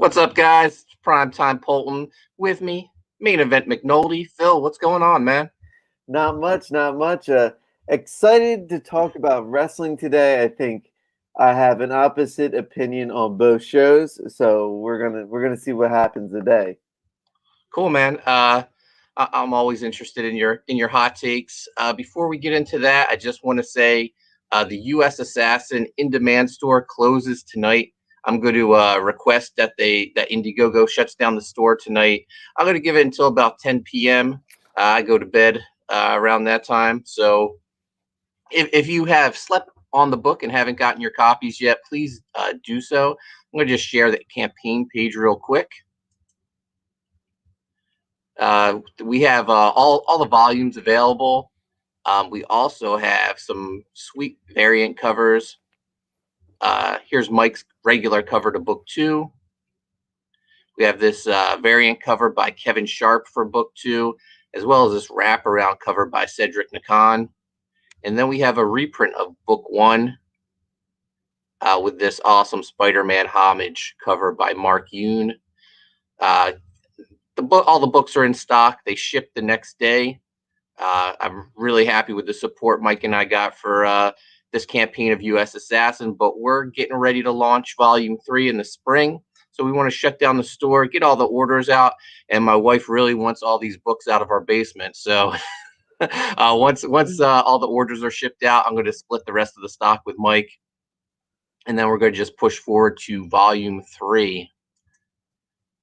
What's up, guys? It's Primetime Poulton with me. Main event McNulty. Phil, what's going on, man? Not much, not much. Excited to talk about wrestling today. I think I have an opposite opinion on both shows, so we're gonna see what happens today. Cool, man. I'm always interested in your hot takes. Before we get into that, I just want to say the U.S. Assassin in Demand store closes tonight. I'm going to request that Indiegogo shuts down the store tonight. I'm going to give it until about 10 p.m. I go to bed around that time. So if you have slept on the book and haven't gotten your copies yet, please do so. I'm going to just share the campaign page real quick. We have all the volumes available. We also have some sweet variant covers. Here's Mike's regular cover to book 2. We have this variant cover by Kevin Sharp for book 2, as well as this wraparound cover by Cedric Nakan. And then we have a reprint of book 1 with this awesome Spider-Man homage cover by Mark Yoon. All the books are in stock. They ship the next day. I'm really happy with the support Mike and I got for this campaign of U.S. Assassin, but we're getting ready to launch Volume 3 in the spring. So we want to shut down the store, get all the orders out, and my wife really wants all these books out of our basement. So once all the orders are shipped out, I'm going to split the rest of the stock with Mike, and then we're going to just push forward to Volume 3.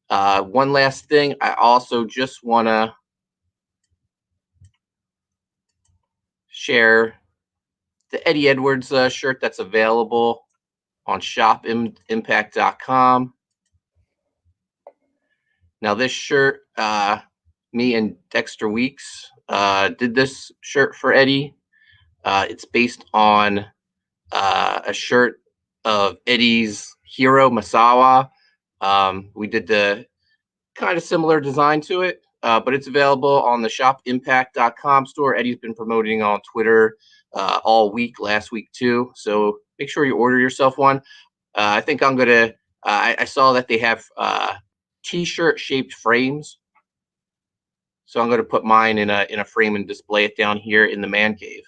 One last thing, I also just want to share the Eddie Edwards shirt that's available on shopimpact.com. Now, this shirt, me and Dexter Weeks did this shirt for Eddie. It's based on a shirt of Eddie's hero, Masawa. We did the kind of similar design to it, but it's available on the shopimpact.com store. Eddie's been promoting on Twitter all week, last week too. So make sure you order yourself one. I think I'm going to, I saw that they have t-shirt shaped frames. So I'm going to put mine in a frame and display it down here in the man cave.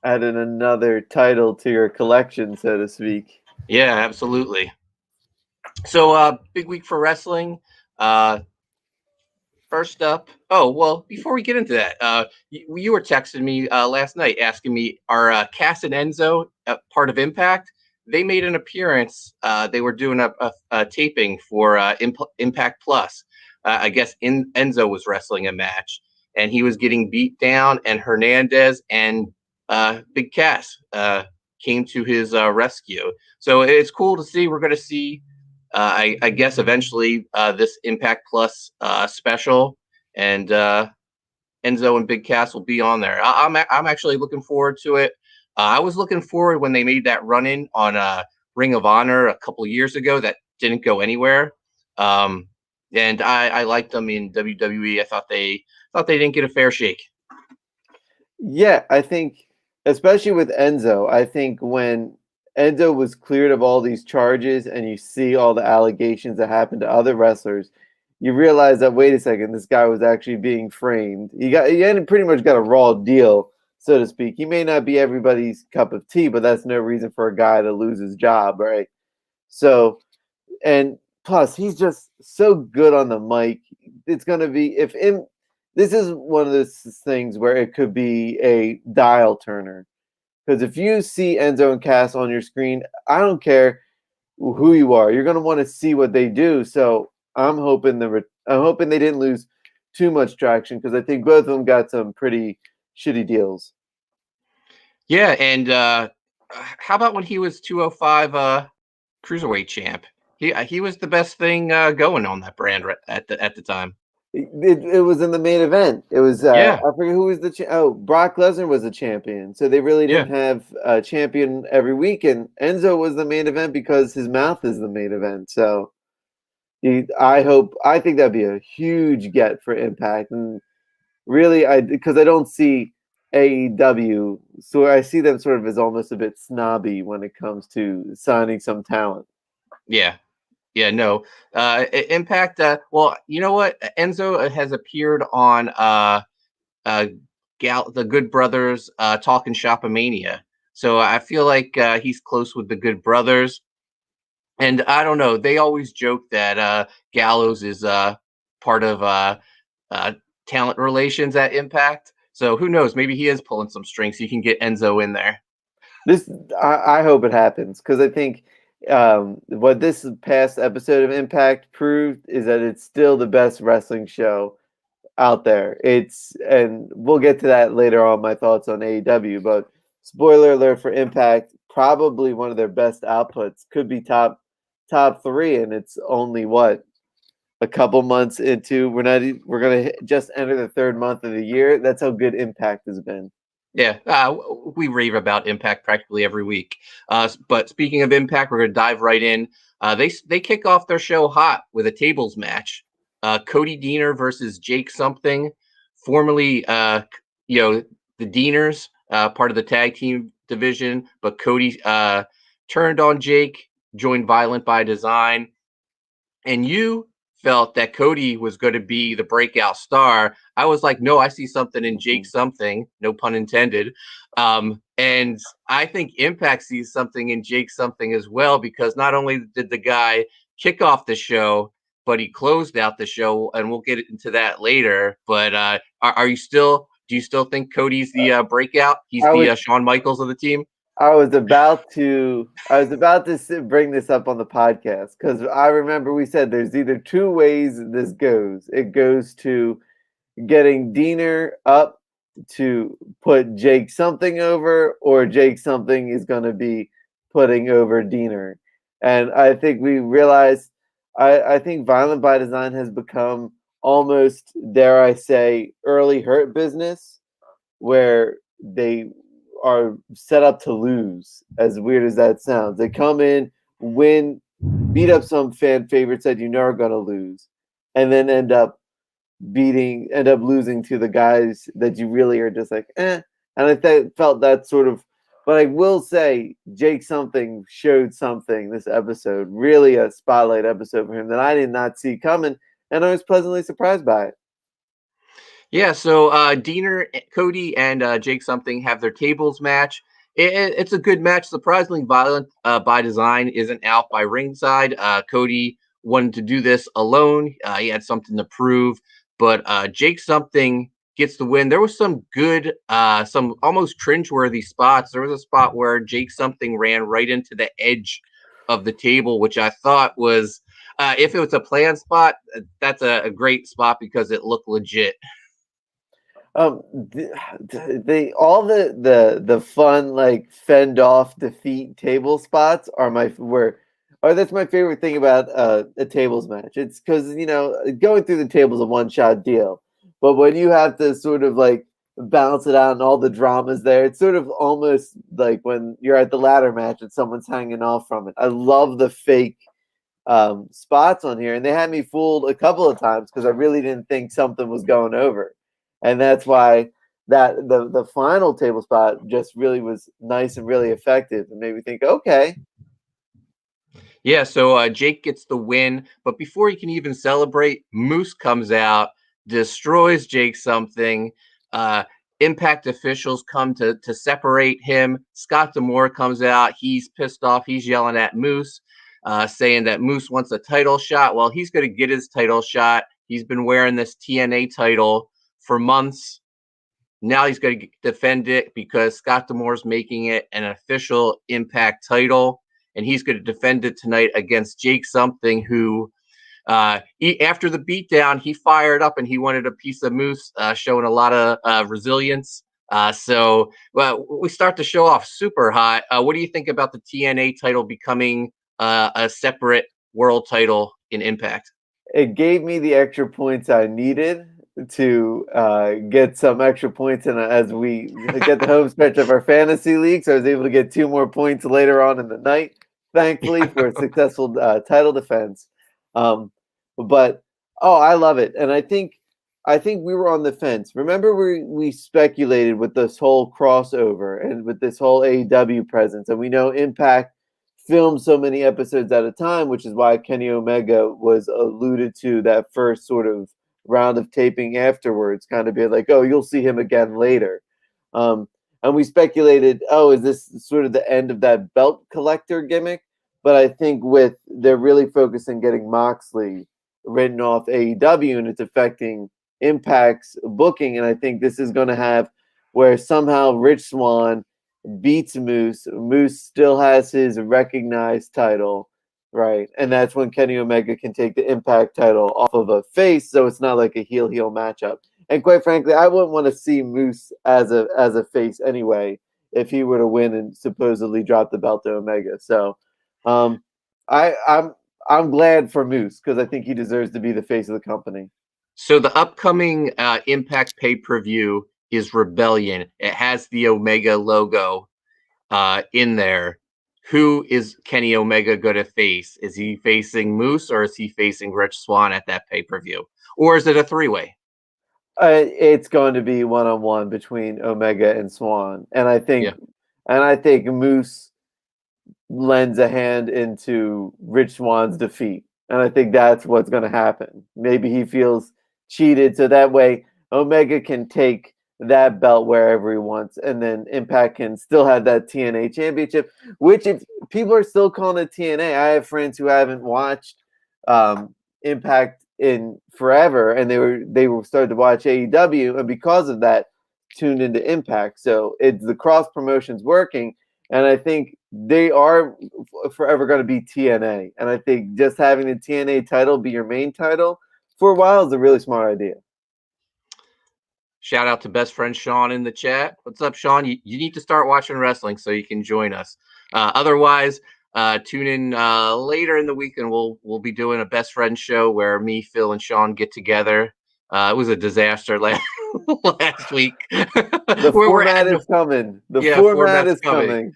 Adding another title to your collection, so to speak. Yeah, absolutely. So big week for wrestling. First up, before we get into that, you were texting me last night asking me, are Cass and Enzo part of Impact? They made an appearance. They were doing a taping for Impact Plus. I guess Enzo was wrestling a match, and he was getting beat down, and Hernandez and Big Cass came to his rescue. So it's cool to see. We're going to see, I guess, eventually this Impact Plus special, and Enzo and Big Cass will be on there. I'm actually looking forward to it. I was looking forward when they made that run-in on Ring of Honor a couple of years ago that didn't go anywhere. And I liked them in WWE. I thought they didn't get a fair shake. Yeah, I think, especially with Enzo, I think when Enzo was cleared of all these charges and you see all the allegations that happened to other wrestlers, you realize that, wait a second, this guy was actually being framed. He had pretty much got a raw deal, so to speak. He may not be everybody's cup of tea, but that's no reason for a guy to lose his job, right? So, and plus, he's just so good on the mic. It's going to be, this is one of those things where it could be a dial turner. Because if you see Enzo and Cass on your screen, I don't care who you are, you're going to want to see what they do. So I'm hoping they didn't lose too much traction, because I think both of them got some pretty shitty deals. Yeah, and how about when he was 205 cruiserweight champ? He was the best thing going on that brand at the time. It was in the main event. It was I forget who was Brock Lesnar was the champion. So they really didn't have a champion every week, and Enzo was the main event because his mouth is the main event. So I think that'd be a huge get for Impact, and really because I don't see AEW, so I see them sort of as almost a bit snobby when it comes to signing some talent. Yeah. Yeah, no. Impact. Well, you know what? Enzo has appeared on uh, the Good Brothers Talking Shopomania. So I feel like he's close with the Good Brothers. And I don't know. They always joke that Gallows is part of uh, talent relations at Impact. So who knows? Maybe he is pulling some strings. So you can get Enzo in there. This I hope it happens because I think what this past episode of Impact proved is that it's still the best wrestling show out there. And we'll get to that later on. My thoughts on AEW, but spoiler alert for Impact, probably one of their best outputs. Could be top three, and it's only what a couple months into. We're gonna just enter the third month of the year. That's how good Impact has been. Yeah, we rave about Impact practically every week. But speaking of Impact, we're going to dive right in. They kick off their show hot with a tables match. Cody Deaner versus Jake something, formerly the Deaners, part of the tag team division, but Cody turned on Jake, joined Violent by Design, and you felt that Cody was going to be the breakout star. I was like, no, I see something in Jake something, no pun intended. And I think Impact sees something in Jake something as well, because not only did the guy kick off the show, but he closed out the show, and we'll get into that later. But do you still think Cody's the breakout? He's I the was Shawn Michaels of the team? I was about to bring this up on the podcast because I remember we said there's either two ways this goes. It goes to getting Deaner up to put Jake something over, or Jake something is going to be putting over Deaner. And I think we realized, I think Violent by Design has become almost, dare I say, early hurt business, where they are set up to lose, as weird as that sounds. They come in, win, beat up some fan favorites that you know are going to lose, and then end up losing to the guys that you really are just like, eh. And I felt that sort of, but I will say Jake something showed something this episode, really a spotlight episode for him that I did not see coming, and I was pleasantly surprised by it. Yeah, so Diener, Cody, and Jake something have their tables match. It's a good match. Surprisingly violent by design isn't out by ringside. Cody wanted to do this alone. He had something to prove, but Jake something gets the win. There was some good, some almost cringeworthy spots. There was a spot where Jake something ran right into the edge of the table, which I thought was, if it was a planned spot, that's a great spot because it looked legit. They all the fun like fend off defeat table spots are that's my favorite thing about a tables match. It's because going through the table is a one shot deal, but when you have to sort of like balance it out and all the dramas there, it's sort of almost like when you're at the ladder match and someone's hanging off from it. I love the fake spots on here, and they had me fooled a couple of times because I really didn't think something was going over. And that's why that the final table spot just really was nice and really effective and made me think, okay. Yeah, so Jake gets the win, but before he can even celebrate, Moose comes out, destroys Jake something. Impact officials come to separate him. Scott D'Amore comes out. He's pissed off. He's yelling at Moose, saying that Moose wants a title shot. Well, he's going to get his title shot. He's been wearing this TNA title for months. Now he's going to defend it because Scott D'Amore's making it an official Impact title, and he's going to defend it tonight against Jake something, who, after the beatdown, he fired up and he wanted a piece of Moose, showing a lot of resilience. So we start the show off super hot. What do you think about the TNA title becoming a separate world title in Impact? It gave me the extra points I needed to get some extra points in as we get the home stretch of our fantasy league. So I was able to get 2 more points later on in the night, thankfully, for a successful title defense. But I love it, and I think I think we were on the fence. Remember, we speculated with this whole crossover and with this whole AEW presence, and we know Impact filmed so many episodes at a time, which is why Kenny Omega was alluded to that first sort of round of taping afterwards, kind of be like, oh, you'll see him again later. Um, and we speculated, oh, is this sort of the end of that belt collector gimmick? But I think with they're really focusing getting Moxley written off AEW, and it's affecting Impact's booking, and I think this is going to have where somehow Rich Swan beats Moose. Moose still has his recognized title, right? And that's when Kenny Omega can take the Impact title off of a face, so it's not like a heel matchup. And quite frankly, I wouldn't want to see Moose as a face anyway if he were to win and supposedly drop the belt to Omega. So, um, I'm glad for Moose because I think he deserves to be the face of the company. So the upcoming Impact pay-per-view is Rebellion. It has the Omega logo in there. Who is Kenny Omega going to face? Is he facing Moose or is he facing Rich Swan at that pay-per-view? Or is it a three-way? It's going to be one-on-one between Omega and Swan, and I think Moose lends a hand into Rich Swan's defeat. And I think that's what's going to happen. Maybe he feels cheated, so that way Omega can take that belt wherever he wants, and then Impact can still have that TNA championship, which if people are still calling it TNA, I have friends who haven't watched Impact in forever, and they were started to watch AEW, and because of that, tuned into Impact. So it's the cross promotions working, and I think they are forever going to be TNA. And I think just having the TNA title be your main title for a while is a really smart idea. Shout out to best friend Sean in the chat. What's up, Sean? You need to start watching wrestling so you can join us. Otherwise, tune in later in the week, and we'll be doing a best friend show where me, Phil, and Sean get together. It was a disaster last week. The format is coming. The format is coming.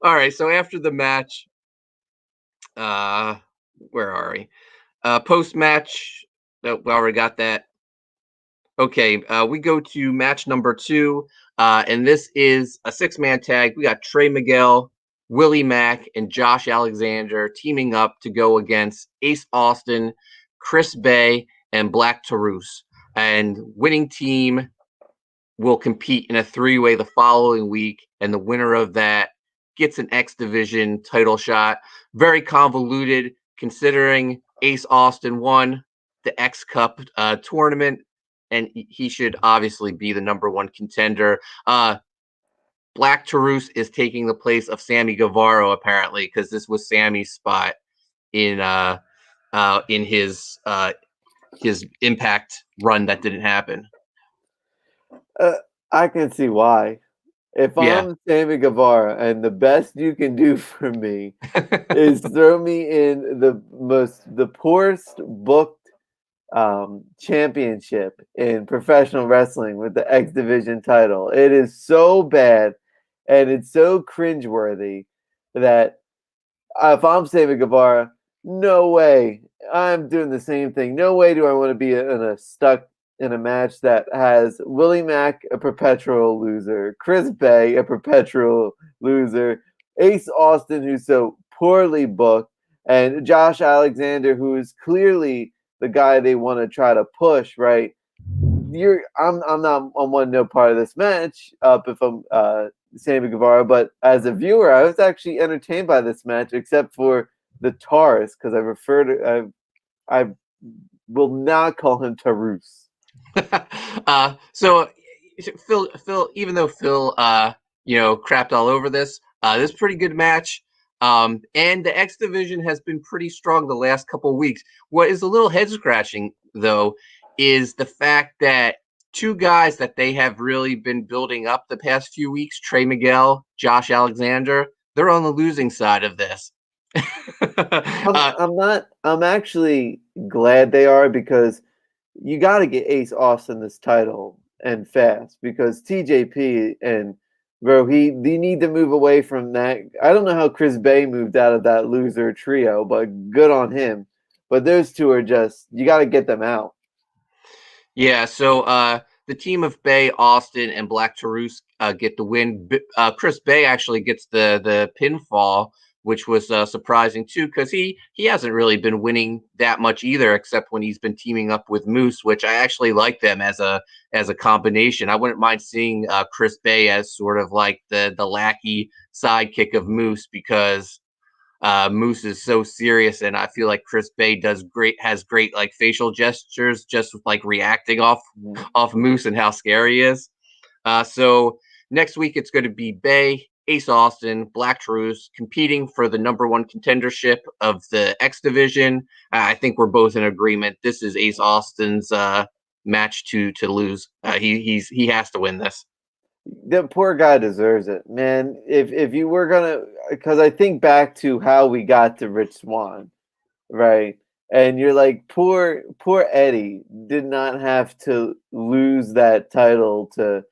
All right. So after the match, where are we? Post match. Oh, we already got that. Okay, we go to match number 2, and this is a 6-man tag. We got Trey Miguel, Willie Mack, and Josh Alexander teaming up to go against Ace Austin, Chris Bay, and Black Taurus. And winning team will compete in a 3-way the following week, and the winner of that gets an X Division title shot. Very convoluted, considering Ace Austin won the X Cup tournament, and he should obviously be the number 1 contender. Black Taurus is taking the place of Sammy Guevara, apparently, because this was Sammy's spot in his Impact run that didn't happen. I can see why. If I'm Sammy Guevara and the best you can do for me is throw me in the poorest booked championship in professional wrestling with the X Division title. It is so bad and it's so cringeworthy that if I'm Sammy Guevara, no way I'm doing the same thing. No way do I want to be stuck in a match that has Willie Mack, a perpetual loser, Chris Bay, a perpetual loser, Ace Austin, who's so poorly booked, and Josh Alexander, who is clearly the guy they want to try to push, right? I'm not on one no part of this match if I'm Sammy Guevara, but as a viewer, I was actually entertained by this match, except for the Taurus, because I will not call him Taurus. So Phil, even though Phil, crapped all over this is a pretty good match. And the X Division has been pretty strong the last couple of weeks. What is a little head scratching, though, is the fact that 2 guys that they have really been building up the past few weeks, Trey Miguel, Josh Alexander, they're on the losing side of this. I'm actually glad they are, because you got to get Ace Austin this title and fast, because TJP and bro, they need to move away from that. I don't know how Chris Bay moved out of that loser trio, but good on him. But those 2 are just, you got to get them out. Yeah, so the team of Bay, Austin, and Black Taurus get the win. Chris Bay actually gets the pinfall, which was surprising too, because he hasn't really been winning that much either, except when he's been teaming up with Moose, which I actually like them as a combination. I wouldn't mind seeing Chris Bay as sort of like the lackey sidekick of Moose, because Moose is so serious, and I feel like Chris Bay has great like facial gestures, just like reacting Mhm. off Moose and how scary he is. So next week it's going to be Bay, Ace Austin, Black Truce competing for the number one contendership of the X division. I think we're both in agreement. This is Ace Austin's match to lose. He has to win this. The poor guy deserves it, man. If you were gonna, because I think back to how we got to Rich Swan, right? And you're like, poor Eddie did not have to lose that title to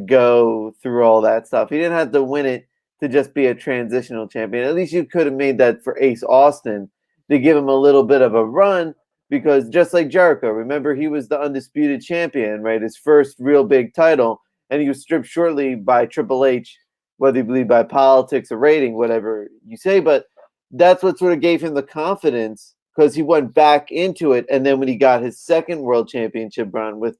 go through all that stuff. He didn't have to win it to just be a transitional champion. At least you could have made that for Ace Austin to give him a little bit of a run, because just like Jericho, remember he was the undisputed champion, right? His first real big title, and he was stripped shortly by Triple H, whether you believe by politics or rating, whatever you say. But that's what sort of gave him the confidence, because he went back into it. And then when he got his second world championship run with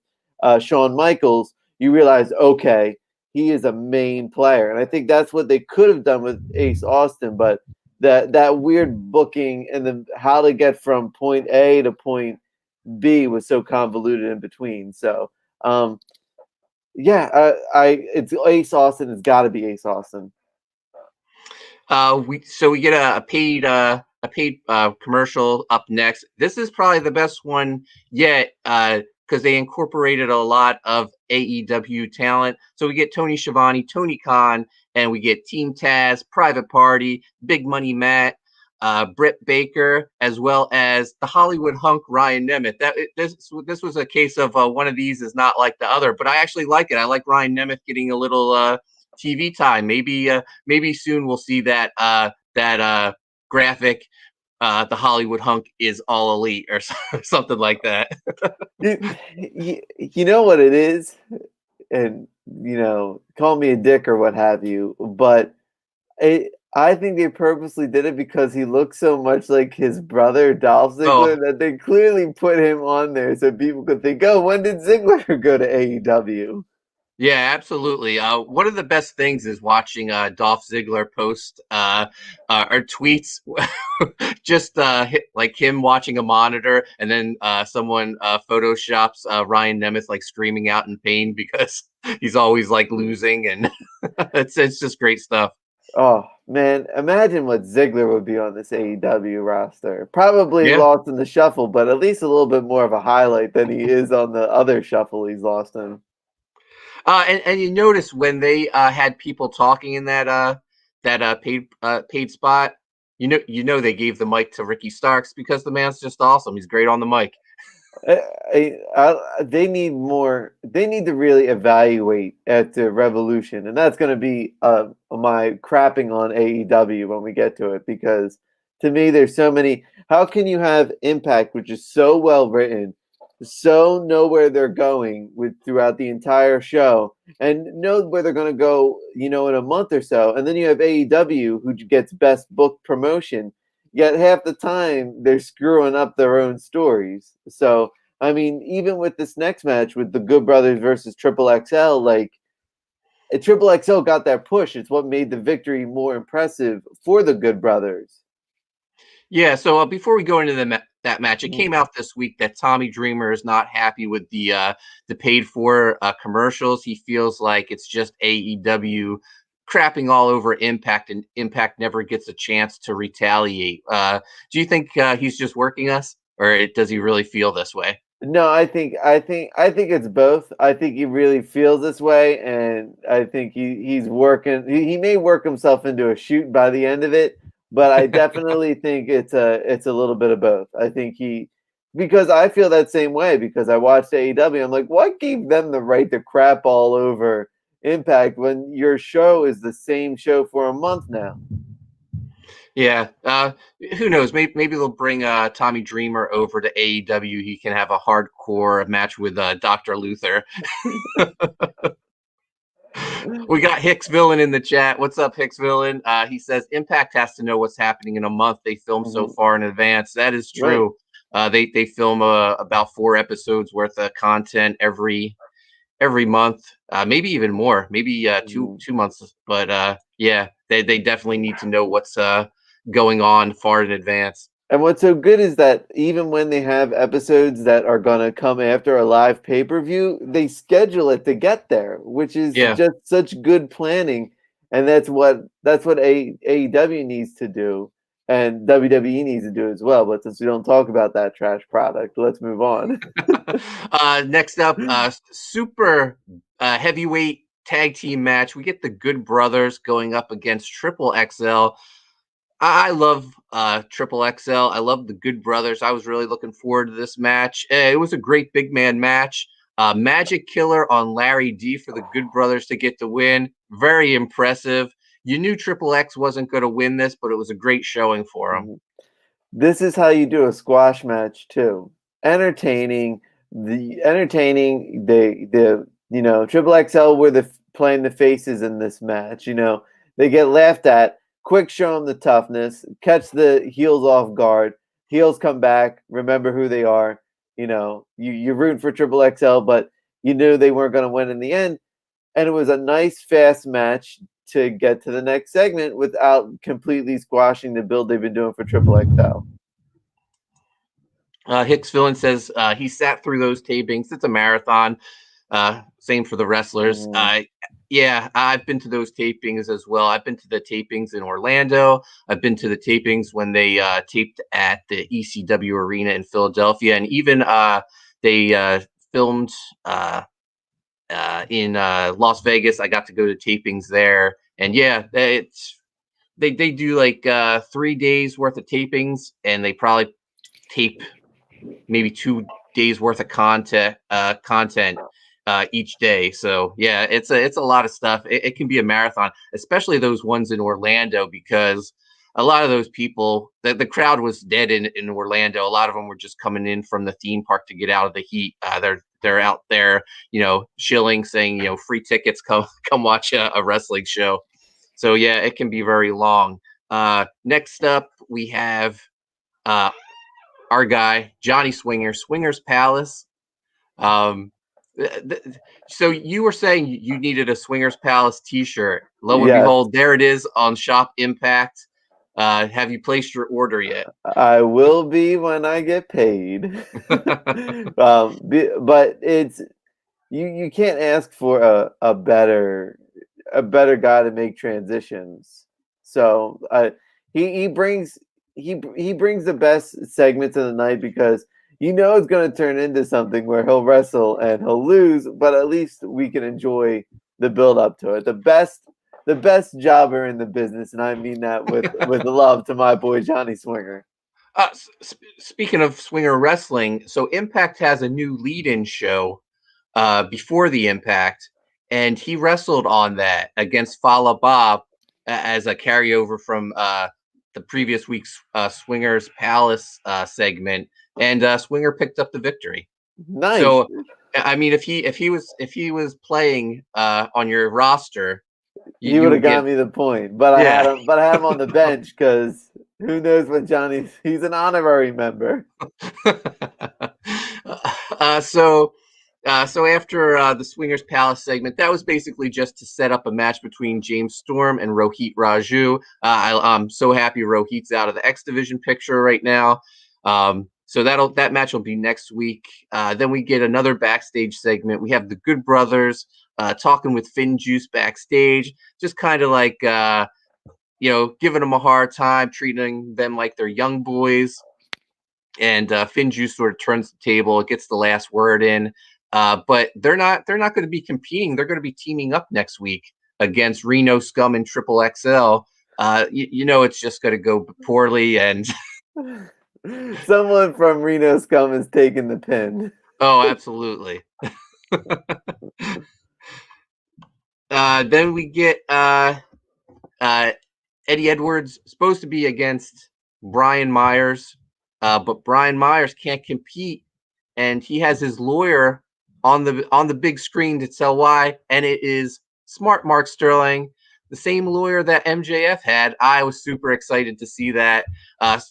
Shawn Michaels, you realize, okay, he is a main player. And I think that's what they could have done with Ace Austin, but that weird booking and then how to get from point A to point B was so convoluted in between. So yeah, it's Ace Austin. It's got to be Ace Austin. We get a paid commercial up next. This is probably the best one yet, because they incorporated a lot of AEW talent. So we get Tony Schiavone, Tony Khan, and we get Team Taz, Private Party, Big Money Matt, Britt Baker, as well as the Hollywood hunk Ryan Nemeth. This was a case of one of these is not like the other, but I actually like it. I like Ryan Nemeth getting a little TV time. Maybe soon we'll see that graphic. The Hollywood hunk is all elite, or something like that. You know what it is, and call me a dick or what have you, but I think they purposely did it because he looks so much like his brother Dolph Ziggler Oh, that they clearly put him on there so people could think, oh, when did Ziggler go to AEW? yeah, absolutely. One of the best things is watching Dolph Ziggler post or tweets, just like him watching a monitor, and then someone photoshops Ryan Nemeth like screaming out in pain because he's always like losing, and it's just great stuff. Oh man, imagine what Ziggler would be on this AEW roster. Probably Yeah. lost in the shuffle, but at least a little bit more of a highlight than he is on the other shuffle he's lost in. And you notice when they had people talking in that paid spot, they gave the mic to Ricky Starks because the man's just awesome. He's great on the mic. They need more. They need to really evaluate at the Revolution, and that's going to be my crapping on AEW when we get to it. Because to me, there's so many. How can you have Impact, which is so well written, so know where they're going with throughout the entire show, and know where they're going to go, in a month or so, and then you have AEW, who gets best book promotion. Yet half the time they're screwing up their own stories. So I mean, even with this next match with the Good Brothers versus Triple XL, like Triple XL got that push. It's what made the victory more impressive for the Good Brothers. Yeah. So before we go into that match, it Mhm. came out this week that Tommy Dreamer is not happy with the paid for commercials. He feels like it's just AEW crapping all over Impact, and Impact never gets a chance to retaliate. Do you think he's just working us, or does he really feel this way? No, I think it's both. I think he really feels this way, and I think he's working. He may work himself into a shoot by the end of it, but I definitely think it's a little bit of both. I think because I feel that same way because I watched AEW. I'm like, what gave them the right to crap all over Impact when your show is the same show for a month now? Yeah. Who knows? Maybe they'll bring Tommy Dreamer over to AEW. He can have a hardcore match with Dr. Luther. We got Hicks Villain in the chat. What's up, Hicks Villain? He says Impact has to know what's happening in a month. They film so Mhm. far in advance. That is Right. true. They film about 4 episodes worth of content every month, maybe even more, maybe two Mhm. 2 months. But yeah, they definitely need to know what's going on far in advance. And what's so good is that even when they have episodes that are gonna come after a live pay-per-view, they schedule it to get there, which is Yeah. just such good planning. And that's what AEW needs to do, and WWE needs to do as well. But since we don't talk about that trash product, let's move on. Next up, super heavyweight tag team match. We get the Good Brothers going up against Triple XL. I love Triple XL. I love the Good Brothers. I was really looking forward to this match. It was a great big man match. Magic Killer on Larry D for the Good Brothers to get the win. Very impressive. You knew Triple X wasn't going to win this, but it was a great showing for him. Mhm. This is how you do a squash match too. Entertaining, Triple XL were playing the faces in this match. They get laughed at. Quick show them the toughness, catch the heels off guard. Heels come back, remember who they are. You're rooting for Triple XL, but you knew they weren't going to win in the end. And it was a nice, fast match to get to the next segment without completely squashing the build they've been doing for Triple XL. Hicks Villain says he sat through those tapings. It's a marathon. Same for the wrestlers. Mhm. Yeah, I've been to those tapings as well. I've been to the tapings in Orlando. I've been to the tapings when they taped at the ECW Arena in Philadelphia, and even they filmed in Las Vegas. I got to go to tapings there, and yeah, they do like 3 days worth of tapings, and they probably tape maybe 2 days worth of content each day. So yeah, it's a lot of stuff. It can be a marathon, especially those ones in Orlando, because a lot of those people, the crowd was dead in Orlando. A lot of them were just coming in from the theme park to get out of the heat. They're out there, shilling, saying, free tickets, come watch a wrestling show. So yeah, it can be very long. Next up, we have uh, our guy Johnny Swinger, Swinger's Palace. Um, so you were saying you needed a Swingers Palace T-shirt. Lo and Yes, behold, there it is on Shop Impact. Have you placed your order yet? I will be when I get paid. But it's you can't ask for a better guy to make transitions. So he brings he brings the best segments of the night because it's going to turn into something where he'll wrestle and he'll lose, but at least we can enjoy the build up to it. The best jobber in the business, and I mean that with love to my boy Johnny Swinger. Speaking of Swinger Wrestling, so Impact has a new lead-in show before the Impact, and he wrestled on that against Fala Bob as a carryover from the previous week's Swingers Palace segment, and Swinger picked up the victory. Nice. So, I mean, if he was playing on your roster, you, He you would have would got get me the point, but I had yeah. him. But I had him on the bench because who knows what Johnny's? He's an honorary member. So so after the Swingers Palace segment, that was basically just to set up a match between James Storm and Rohit Raju. I'm so happy Rohit's out of the X Division picture right now. So that match will be next week. Then we get another backstage segment. We have the Good Brothers talking with Finn Juice backstage, just kind of like giving them a hard time, treating them like they're young boys. And Finn Juice sort of turns the table, gets the last word in. But they're not going to be competing. They're going to be teaming up next week against Reno Scum and Triple XL. It's just going to go poorly. And Someone from Reno Scum is taking the pin. oh, absolutely. Then we get Eddie Edwards supposed to be against Brian Myers, but Brian Myers can't compete, and he has his lawyer on the big screen to tell why, and it is Smart Mark Sterling, the same lawyer that MJF had. I was super excited to see that.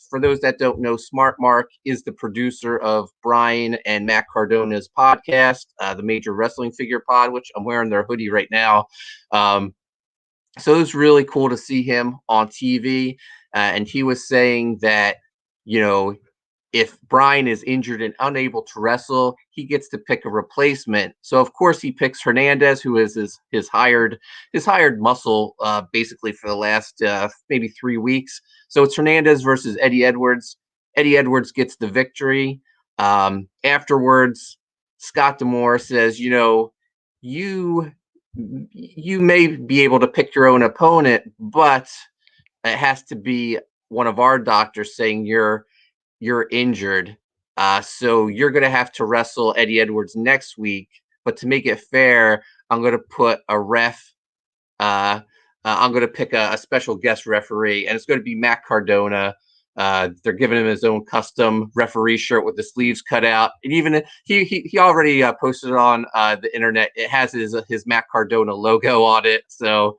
For those that don't know, Smart Mark is the producer of Brian and Matt Cardona's podcast, the Major Wrestling Figure Pod, which I'm wearing their hoodie right now. So it was really cool to see him on TV. And he was saying that, you know, if Brian is injured and unable to wrestle, he gets to pick a replacement. So of course he picks Hernandez, who is his hired muscle, basically for the last maybe 3 weeks. So it's Hernandez versus Eddie Edwards. Eddie Edwards gets the victory. Afterwards, Scott D'Amore says, you may be able to pick your own opponent, but it has to be one of our doctors saying you're injured. So you're going to have to wrestle Eddie Edwards next week. But to make it fair, I'm going to put a ref. I'm going to pick a special guest referee, and it's going to be Matt Cardona. They're giving him his own custom referee shirt with the sleeves cut out, and even he already posted it on the internet. It has his Matt Cardona logo on it. So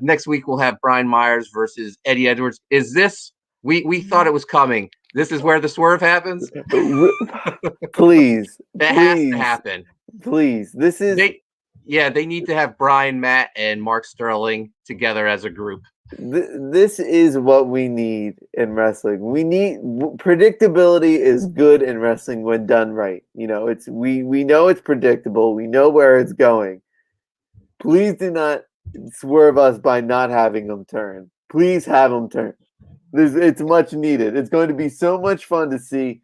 next week we'll have Brian Myers versus Eddie Edwards. Is this? We thought it was coming. This is where the swerve happens. Please, it has to happen. Please, this is. They need to have Brian, Matt, and Mark Sterling together as a group. This is what we need in wrestling. We need predictability is good in wrestling when done right. We know it's predictable. We know where it's going. Please do not swerve us by not having them turn. Please have them turn. It's much needed. It's going to be so much fun to see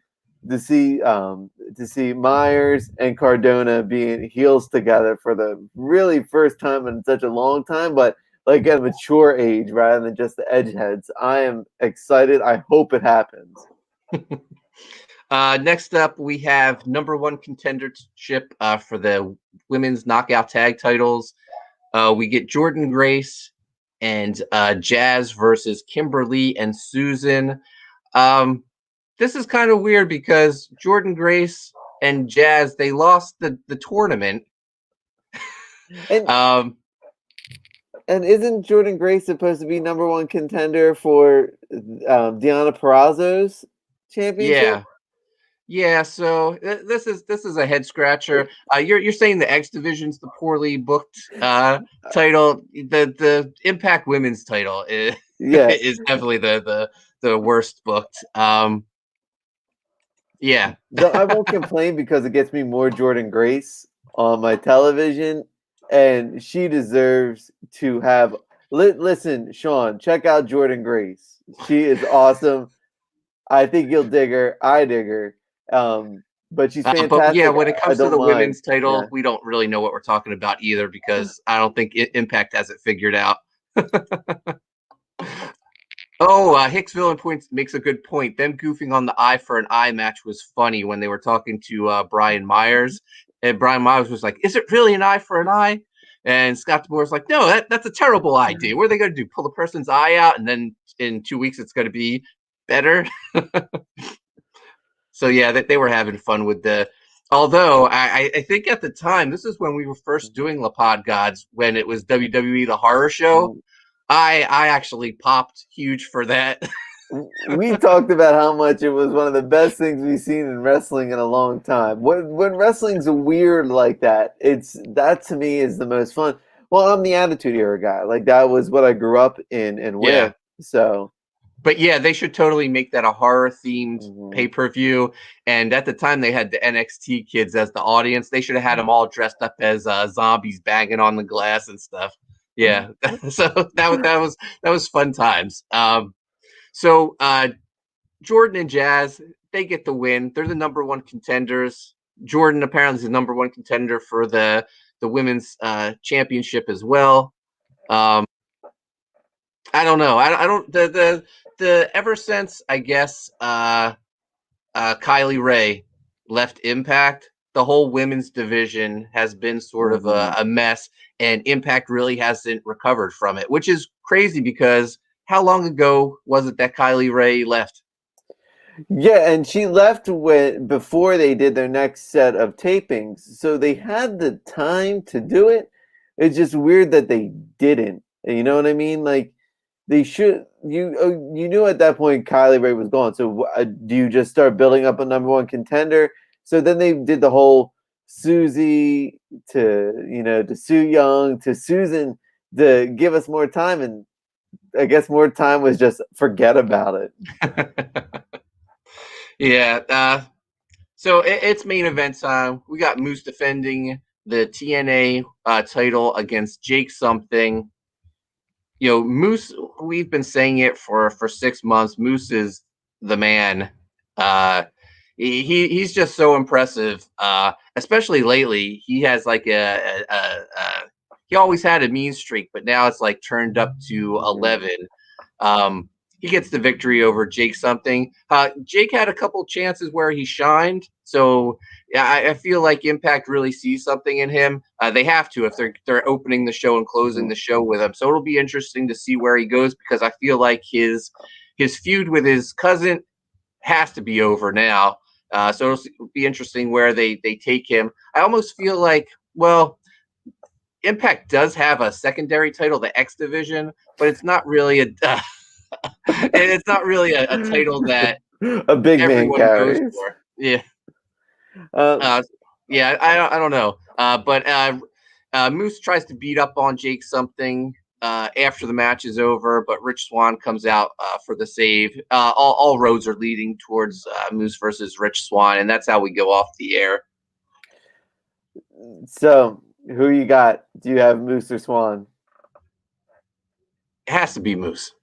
Myers and Cardona being heels together for the really first time in such a long time, but like at a mature age rather than just the edgeheads. I am excited. I hope it happens. Next up, we have number one contendership for the women's knockout tag titles. We get Jordynne Grace and Jazz versus Kimberly and Susan. This is kind of weird because Jordynne Grace and Jazz, they lost the tournament. And isn't Jordynne Grace supposed to be number one contender for Deonna Purrazzo's championship? Yeah. So this is a head scratcher. You're saying the X Division's the poorly booked title. The Impact Women's title is definitely the worst booked. Yeah. I won't complain because it gets me more Jordynne Grace on my television, and she deserves to have. Listen, Sean, check out Jordynne Grace. She is awesome. I think you'll dig her. I dig her. But she's fantastic. But when it comes to the women's title, we don't really know what we're talking about either because I don't think Impact has it figured out. Hicksville makes a good point. Them goofing on the eye for an eye match was funny when they were talking to Brian Myers. And Brian Myers was like, "Is it really an eye for an eye?" And Scott D'Amore was like, "No, that's a terrible idea. What are they going to do? Pull the person's eye out, and then in 2 weeks it's going to be better?" So yeah, they were having fun with the. Although I think at the time, this is when we were first doing La Pod Gods, when it was WWE the Horror Show. I actually popped huge for that. We talked about how much it was one of the best things we've seen in wrestling in a long time. When wrestling's weird like that, that to me is the most fun. Well, I'm the Attitude Era guy. Like that was what I grew up in and with. So. But yeah, they should totally make that a horror-themed pay-per-view. And at the time, they had the NXT kids as the audience. They should have had them all dressed up as zombies banging on the glass and stuff. Yeah, so that was fun times. So Jordan and Jazz, they get the win. They're the number one contenders. Jordan apparently is the number one contender for the women's championship as well. I don't know. I don't the ever since I guess Kylie Ray left Impact, the whole women's division has been sort of a mess, and Impact really hasn't recovered from it, which is crazy because how long ago was it that Kylie Ray left? Yeah, and she left before they did their next set of tapings, so they had the time to do it. It's just weird that they didn't. You know what I mean? Like they should. You knew at that point Kylie Ray was gone. So do you just start building up a number one contender? So then they did the whole Susie to Sue Young to Susan to give us more time, and I guess more time was just forget about it. Yeah. So it's main event time. We got Moose defending the TNA title against Jake something. Moose. We've been saying it for 6 months. Moose is the man. Uh, he's just so impressive. Especially lately, he has like he always had a mean streak, but now it's like turned up to 11. He gets the victory over Jake something. Jake had a couple chances where he shined, so yeah, I feel like Impact really sees something in him. They have to if they're opening the show and closing the show with him. So it'll be interesting to see where he goes because I feel like his feud with his cousin has to be over now. So it'll be interesting where they take him. I almost feel like, well, Impact does have a secondary title, the X Division, but it's not really it's not really a title that A big man everyone goes carries. for. Yeah. Uh, Yeah, I don't know. But Moose tries to beat up on Jake something after the match is over, but Rich Swan comes out for the save. All roads are leading towards Moose versus Rich Swan, and that's how we go off the air. So, who you got? Do you have Moose or Swan? It has to be Moose.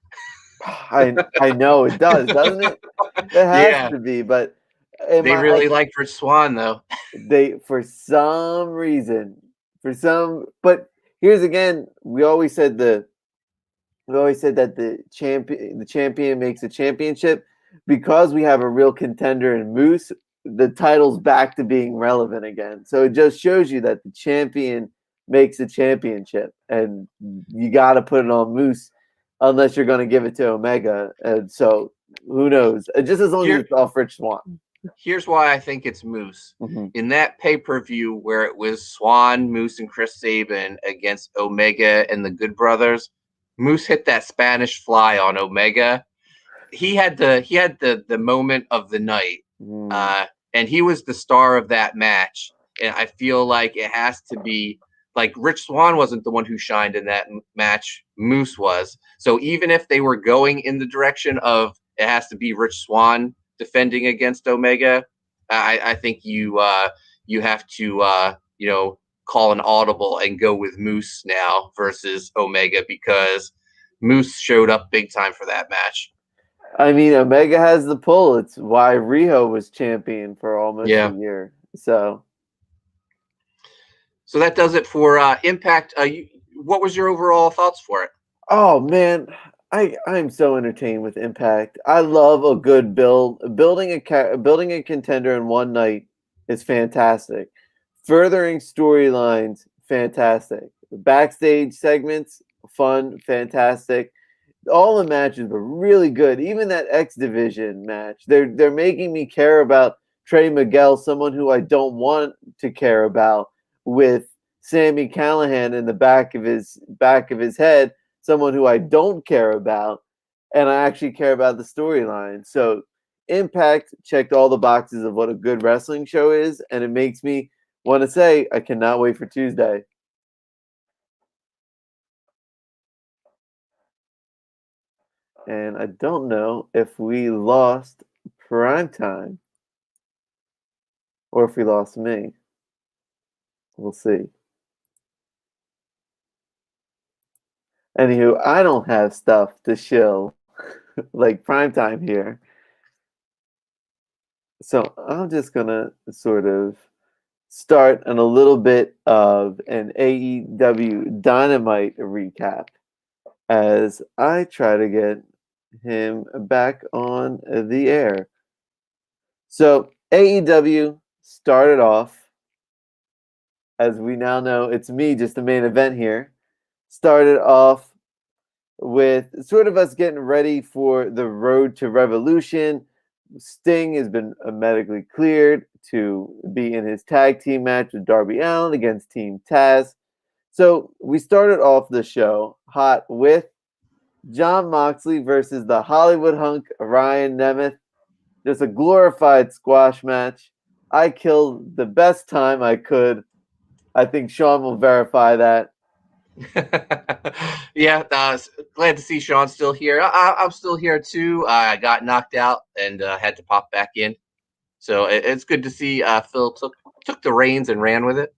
I know it does, doesn't it? It has to be, but they really like Rich Swan though. They for some reason, but here's again, we always said that the champion makes a championship because we have a real contender in Moose. The title's back to being relevant again. So it just shows you that the champion makes a championship, and you got to put it on Moose unless you're going to give it to Omega. And so who knows? Just as long as it's off Rich Swan. Here's why I think it's Moose. Mm-hmm. In that pay-per-view where it was Swan, Moose, and Chris Sabin against Omega and the Good Brothers, Moose hit that Spanish fly on Omega. He had the moment of the night, and he was the star of that match. And I feel like it has to be like Rich Swan wasn't the one who shined in that match. Moose was. So even if they were going in the direction of it has to be Rich Swan defending against Omega, I think you have to call an audible and go with Moose now versus Omega because Moose showed up big time for that match. I mean, Omega has the pull. It's why Riho was champion for almost a year. So that does it for Impact. What was your overall thoughts for it? Oh man, I'm so entertained with Impact. I love a good build. Building a contender in one night is fantastic. Furthering storylines, fantastic. Backstage segments, fun, fantastic. All the matches were really good. Even that X Division match, they're making me care about Trey Miguel, someone who I don't want to care about, with Sami Callihan in the back of his head, someone who I don't care about, and I actually care about the storyline. So Impact checked all the boxes of what a good wrestling show is, and it makes me want to say I cannot wait for Tuesday. And I don't know if we lost Primetime or if we lost me. We'll see. Anywho, I don't have stuff to shill like Primetime here. So I'm just going to sort of start on a little bit of an AEW Dynamite recap as I try to get him back on the air. So AEW started off, as we now know, it's me, just the main event here. Started off with sort of us getting ready for the road to Revolution. Sting has been medically cleared to be in his tag team match with Darby Allin against Team Taz. So we started off the show hot with Jon Moxley versus the Hollywood hunk Ryan Nemeth. Just a glorified squash match. I killed the best time I could. I think Sean will verify that. Yeah, glad to see Sean still here. I'm still here too. I got knocked out and had to pop back in, so it's good to see Phil took the reins and ran with it.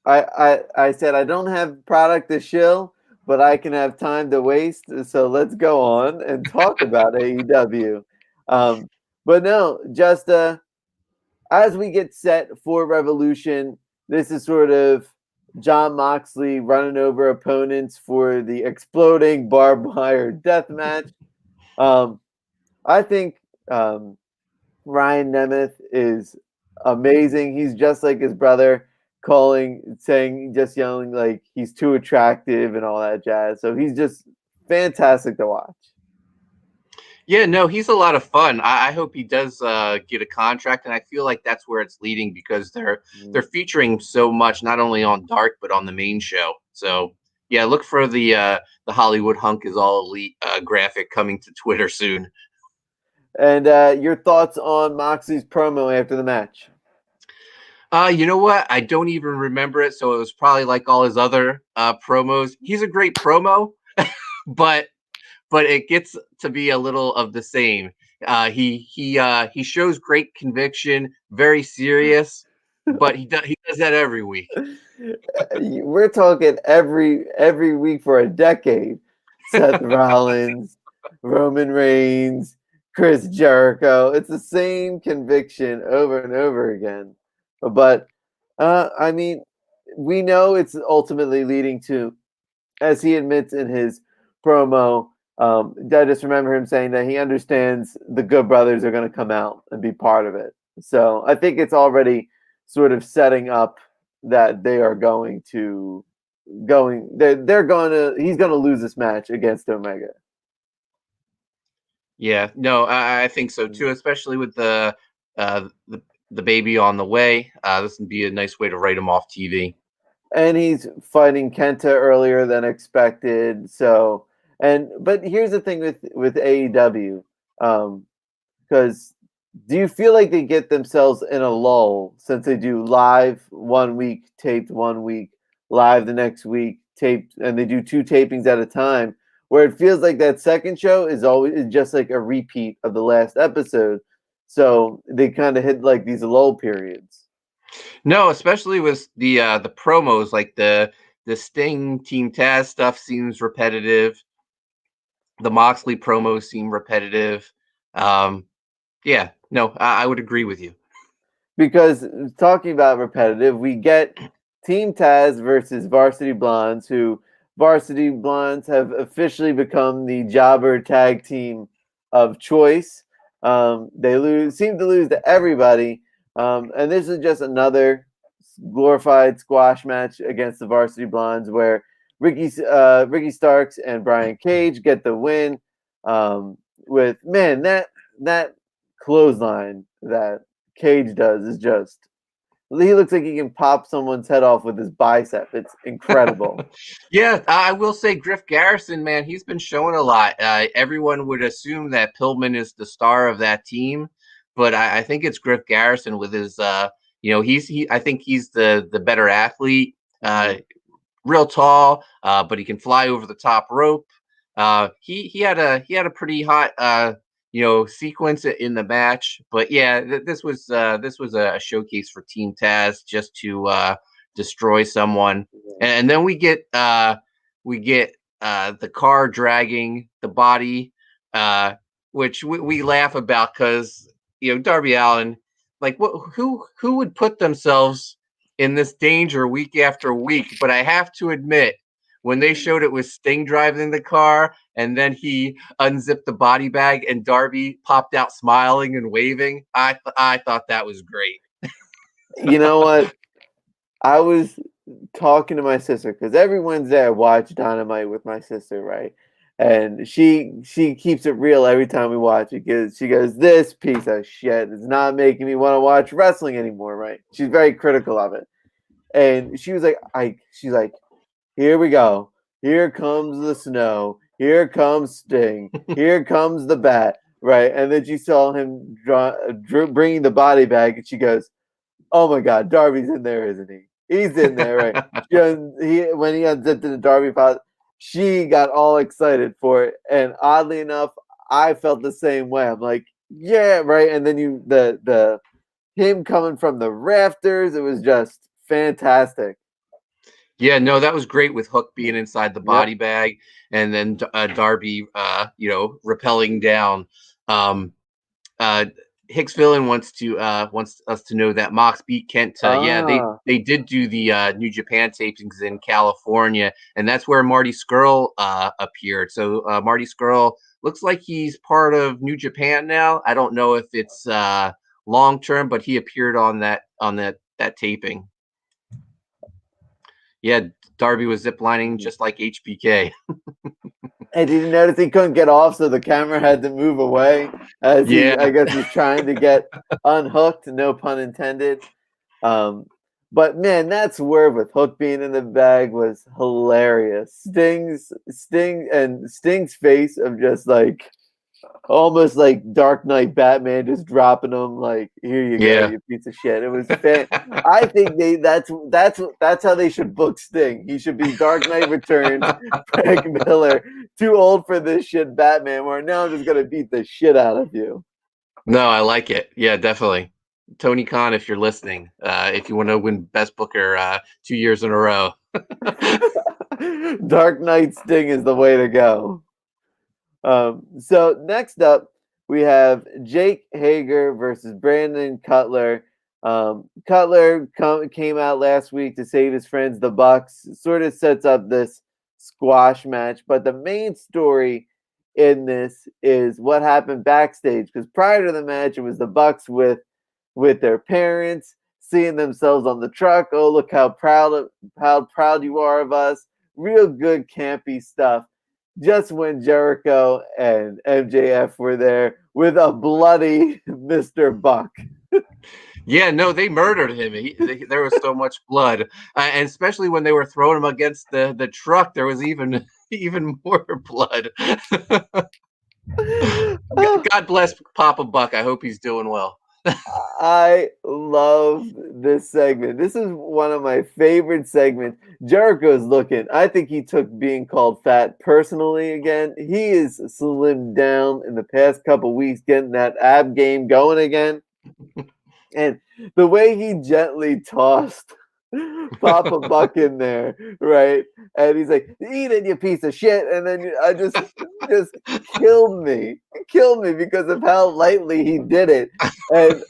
I said I don't have product to shill, but I can have time to waste. So let's go on and talk about AEW. But no, just as we get set for Revolution, this is sort of Jon Moxley running over opponents for the exploding barbed wire death match. I think Ryan Nemeth is amazing. He's just like his brother, just yelling like he's too attractive and all that jazz. So he's just fantastic to watch. Yeah, no, he's a lot of fun. I hope he does get a contract, and I feel like that's where it's leading because they're featuring so much, not only on Dark but on the main show. So yeah, look for the Hollywood hunk is all elite graphic coming to Twitter soon. And your thoughts on Moxley's promo after the match? You know what? I don't even remember it, so it was probably like all his other promos. He's a great promo, but it gets to be a little of the same. He shows great conviction, very serious, but he does that every week. We're talking every week for a decade. Seth Rollins, Roman Reigns, Chris Jericho. It's the same conviction over and over again. But I mean, we know it's ultimately leading to, as he admits in his promo. I just remember him saying that he understands the Good Brothers are going to come out and be part of it. So I think it's already sort of setting up that they are going to they're going to he's going to lose this match against Omega. Yeah, no, I think so too, especially with uh, the the baby on the way. This would be a nice way to write him off TV. And he's fighting Kenta earlier than expected. So, but here's the thing with AEW, because do you feel like they get themselves in a lull since they do live 1 week, taped 1 week, live the next week, taped, and they do 2 tapings at a time, where it feels like that second show is always just like a repeat of the last episode. So they kind of hit like these lull periods. No, especially with the promos, like the Sting Team Taz stuff seems repetitive. The Moxley promos seem repetitive. Yeah, no, I would agree with you. Because talking about repetitive, we get Team Taz versus Varsity Blondes, who Varsity Blondes have officially become the jobber tag team of choice. They seem to lose to everybody, and this is just another glorified squash match against the Varsity Blondes, where Ricky Starks and Brian Cage get the win. With man that clothesline that Cage does is just he looks like he can pop someone's head off with his bicep. It's incredible. Yeah, I will say Griff Garrison, man, he's been showing a lot. Everyone would assume that Pillman is the star of that team, but I think it's Griff Garrison with his, I think he's the better athlete. Real tall, but he can fly over the top rope. He had a pretty hot sequence in the match, but yeah, this was a showcase for Team Taz just to destroy someone, and then we get the car dragging the body, which we laugh about because Darby Allin, like who would put themselves in this danger week after week. But I have to admit, when they showed it was Sting driving the car and then he unzipped the body bag and Darby popped out smiling and waving, I thought that was great. You know what? I was talking to my sister because every Wednesday I watch Dynamite with my sister, right? And she keeps it real every time we watch it. She goes, this piece of shit is not making me want to watch wrestling anymore, right? She's very critical of it. And she was like, she's like, here we go. Here comes the snow. Here comes Sting. Here comes the bat, right? And then she saw him bringing the body bag, and she goes, oh my God, Darby's in there, isn't he? He's in there, right? When he unzipped the Darby pot, she got all excited for it, and oddly enough, I felt the same way. I'm like, yeah, right. And then the him coming from the rafters, it was just fantastic. Yeah, no, that was great with Hook being inside the body Yep. bag, and then Darby, rappelling down. Um, Hicks Villain wants us to know that Mox beat Kent. Yeah, they did do the New Japan tapings in California, and that's where Marty Scurll appeared. So Marty Scurll looks like he's part of New Japan now. I don't know if it's long term, but he appeared on that taping. Yeah, Darby was ziplining just like HBK. And did you notice he couldn't get off, so the camera had to move away as I guess he's trying to get unhooked, no pun intended. But man, that swerve with Hook being in the bag was hilarious. Sting's face of just like almost like Dark Knight Batman, just dropping him like, here you go, you piece of shit. It was I think that's how they should book Sting. He should be Dark Knight Returns, Frank Miller, too old for this shit Batman, where now I'm just gonna beat the shit out of you. No, I like it. Yeah, definitely. Tony Khan, if you're listening, if you want to win Best Booker 2 years in a row. Dark Knight Sting is the way to go. So next up, we have Jake Hager versus Brandon Cutler. Cutler came out last week to save his friends, the Bucks. Sort of sets up this squash match, but the main story in this is what happened backstage. Because prior to the match, it was the Bucks with their parents, seeing themselves on the truck. Oh, look how proud you are of us. Real good campy stuff. Just when Jericho and MJF were there with a bloody Mr. Buck. Yeah, no, they murdered him. There was so much blood, and especially when they were throwing him against the truck, there was even more blood. God bless Papa Buck. I hope he's doing well. I love this segment. This is one of my favorite segments. Jericho's looking. I think he took being called fat personally again. He is slimmed down in the past couple weeks, getting that ab game going again. And the way he gently tossed Papa Buck in there, right? And he's like, eat it, you piece of shit. And then I just killed me. It killed me because of how lightly he did it. And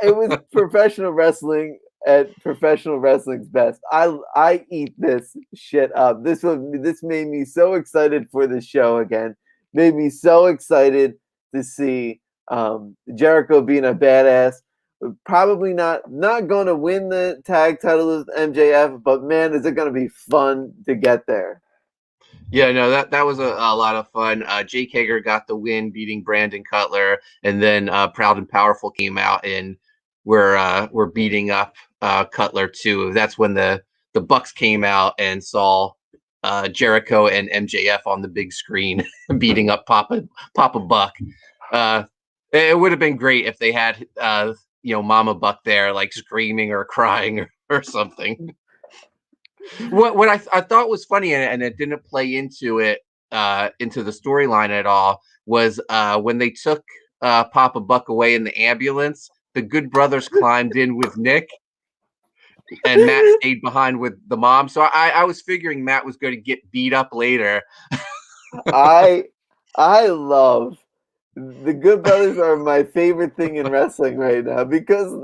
it was professional wrestling at professional wrestling's best. I eat this shit up. This made me so excited for the show again. Made me so excited to see Jericho being a badass. Probably not going to win the tag title with MJF, but man, is it going to be fun to get there. Yeah, no, that was a lot of fun. Jake Hager got the win, beating Brandon Cutler, and then Proud and Powerful came out and we're beating up Cutler too. That's when the Bucks came out and saw Jericho and MJF on the big screen beating up Papa Buck. It would have been great if they had Mama Buck there, like screaming or crying or something. What I thought was funny, and it didn't play into the storyline at all, was when they took Papa Buck away in the ambulance, the Good Brothers climbed in with Nick, and Matt stayed behind with the mom. So I was figuring Matt was going to get beat up later. I love the Good Brothers are my favorite thing in wrestling right now because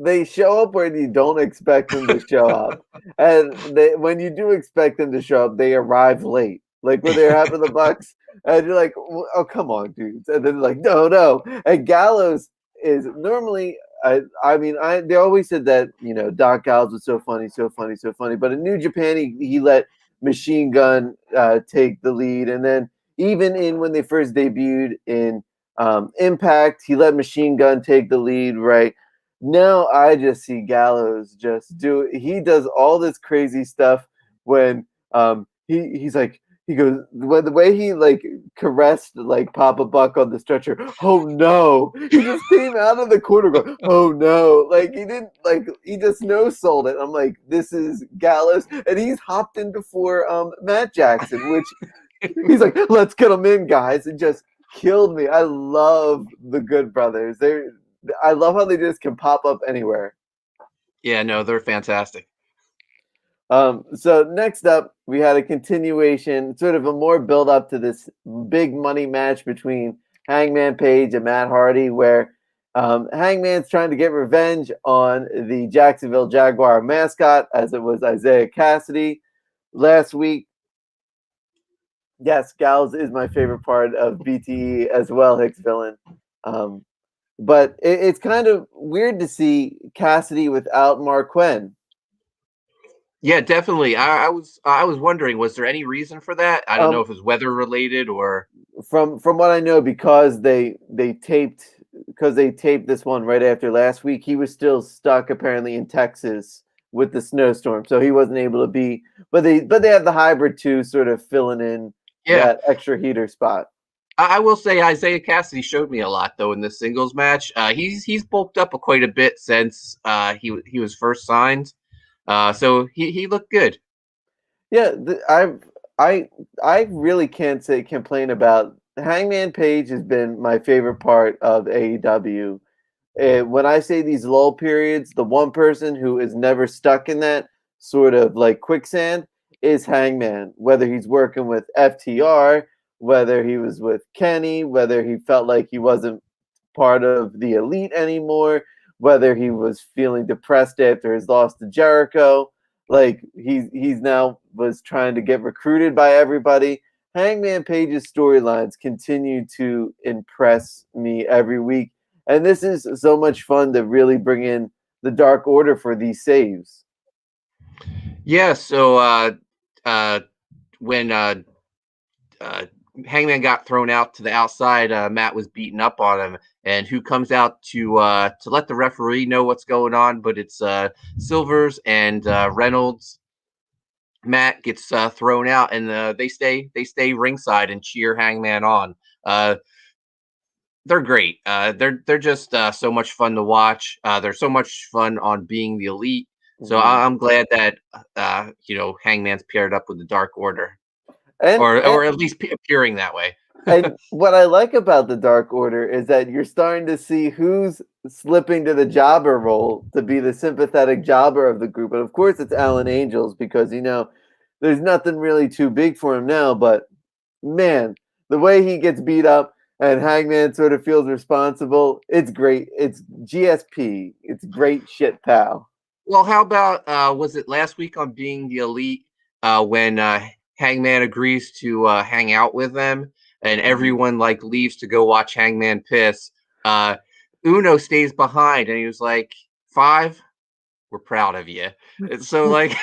they show up when you don't expect them to show up, and when you do expect them to show up, they arrive late. Like when they're having the Bucks, and you're like, "Oh, come on, dudes!" And then like, "No." And Gallows is normally, they always said that Doc Gallows was so funny, but in New Japan he let Machine Gun take the lead, and then even in when they first debuted in Impact, he let Machine Gun take the lead, right? Now I just see Gallows just do. He does all this crazy stuff when he's like he goes when the way he like caressed like Papa Buck on the stretcher. Oh no! He just came out of the corner going, oh no! Like he didn't like he just no sold it. I'm like, this is Gallows, and he's hopped in before Matt Jackson, which he's like, let's get them in, guys. It just killed me. I love the Good Brothers. I love how they just can pop up anywhere. Yeah, no, they're fantastic. So next up, we had a continuation, sort of a more build up to this big money match between Hangman Page and Matt Hardy, where Hangman's trying to get revenge on the Jacksonville Jaguar mascot, as it was Isaiah Cassidy last week. Yes, Gals is my favorite part of BTE as well, Hicks Villain. But it's kind of weird to see Cassidy without Marquen. Yeah, definitely. I was wondering, was there any reason for that? I don't know if it's weather related or from what I know, because they taped this one right after last week. He was still stuck apparently in Texas with the snowstorm, so he wasn't able to be. But they have the hybrid too, sort of filling in that extra heater spot. I will say Isaiah Cassidy showed me a lot though in this singles match. He's bulked up quite a bit since he was first signed. So he looked good. Yeah, I really can't complain about Hangman Page. Has been my favorite part of AEW. When I say these lull periods, the one person who is never stuck in that sort of like quicksand is Hangman. Whether he's working with FTR, whether he was with Kenny, whether he felt like he wasn't part of the elite anymore, whether he was feeling depressed after his loss to Jericho, like he's now was trying to get recruited by everybody. Hangman Page's storylines continue to impress me every week, and this is so much fun to really bring in the Dark Order for these saves. Yeah, so when Hangman got thrown out to the outside, Matt was beating up on him, and who comes out to let the referee know what's going on? But it's Silvers and Reynolds. Matt gets thrown out, and they stay ringside and cheer Hangman on. They're great. They're just so much fun to watch. They're so much fun on being the elite. So I'm glad that Hangman's paired up with the Dark Order, or at least appearing that way. And what I like about the Dark Order is that you're starting to see who's slipping to the jobber role to be the sympathetic jobber of the group. And of course, it's Alan Angels because, there's nothing really too big for him now. But man, the way he gets beat up and Hangman sort of feels responsible, it's great. It's GSP. It's great shit, pal. Well, how about was it last week on Being the Elite when Hangman agrees to hang out with them and everyone like leaves to go watch Hangman piss? Uno stays behind and he was like, "5, we're proud of you." And so like,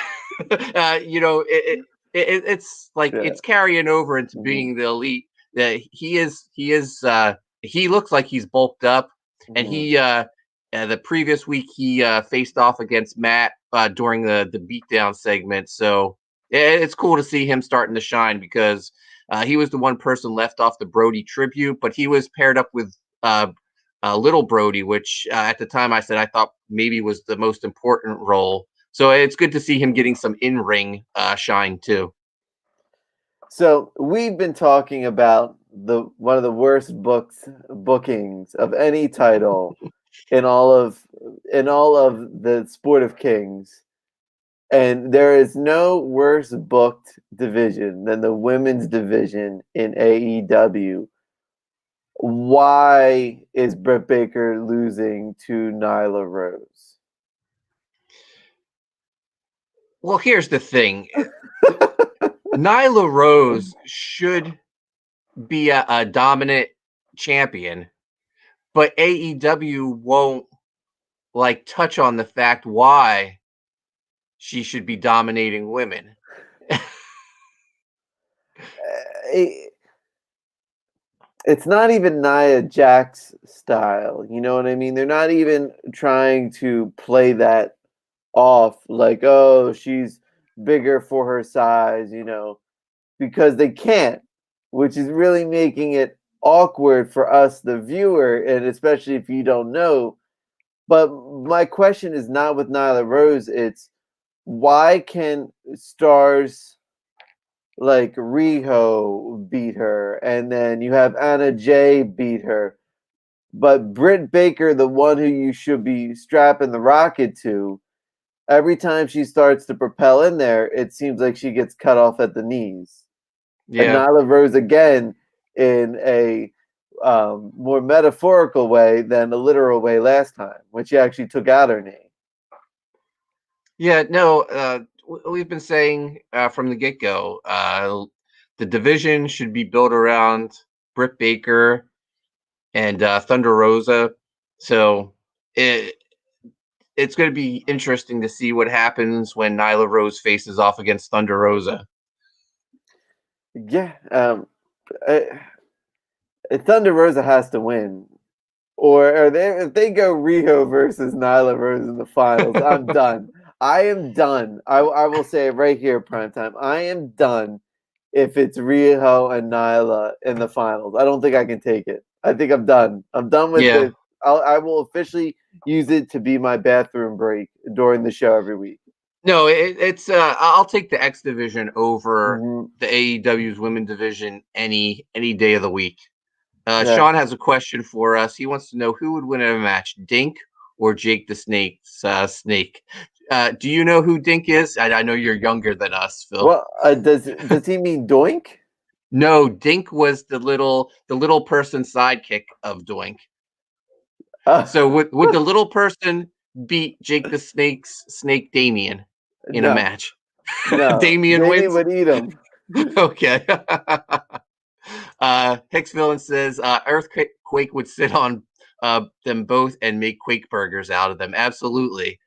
it's like it's carrying over into Being the Elite. That he looks like he's bulked up, and he the previous week he faced off against Matt during the beatdown segment. So it's cool to see him starting to shine because he was the one person left off the Brody tribute, but he was paired up with Little Brody, which at the time I said I thought maybe was the most important role. So it's good to see him getting some in-ring shine too. So we've been talking about one of the worst bookings of any title in all of the Sport of Kings, and there is no worse booked division than the women's division in AEW. Why is Britt Baker losing to Nyla Rose? Well, here's the thing. Nyla Rose should be a dominant champion, but AEW won't like touch on the fact why she should be dominating women. it's not even Nia Jax style. You know what I mean? They're not even trying to play that off like, oh, she's bigger for her size, because they can't, which is really making it awkward for us, the viewer, and especially if you don't know. But my question is not with Nyla Rose, it's why can stars like Riho beat her, and then you have Anna Jay beat her, but Britt Baker, the one who you should be strapping the rocket to, every time she starts to propel in there, it seems like she gets cut off at the knees. And Yeah. Nyla Rose again in a more metaphorical way than a literal way last time, when she actually took out her knee. Yeah, no, we've been saying from the get go, the division should be built around Britt Baker and Thunder Rosa. So it it's going to be interesting to see what happens when Nyla Rose faces off against Thunder Rosa. Yeah, uh, Thunder Rosa has to win. Or are they if they go Riho versus Nyla Rose in the finals, I'm done. I am done. I will say it right here, Primetime. I am done if it's Riho and Nyla in the finals. I don't think I can take it. I think I'm done. I'm done with Yeah. this. I will officially use it to be my bathroom break during the show every week. No, it's I'll take the X division over Mm-hmm. the AEW's women division any day of the week. Yeah. Sean has a question for us. He wants to know who would win in a match, Dink or Jake the Snake. Do you know who Dink is? I know you're younger than us, Phil. Well, does he mean Doink? No, Dink was the little person sidekick of Doink. Uh, So would the little person beat Jake the Snake's Snake Damien in a no, match? no. Damien Jamie wins. would eat him. Okay. Hicks Villain says Earthquake would sit on them both and make Quake burgers out of them. Absolutely.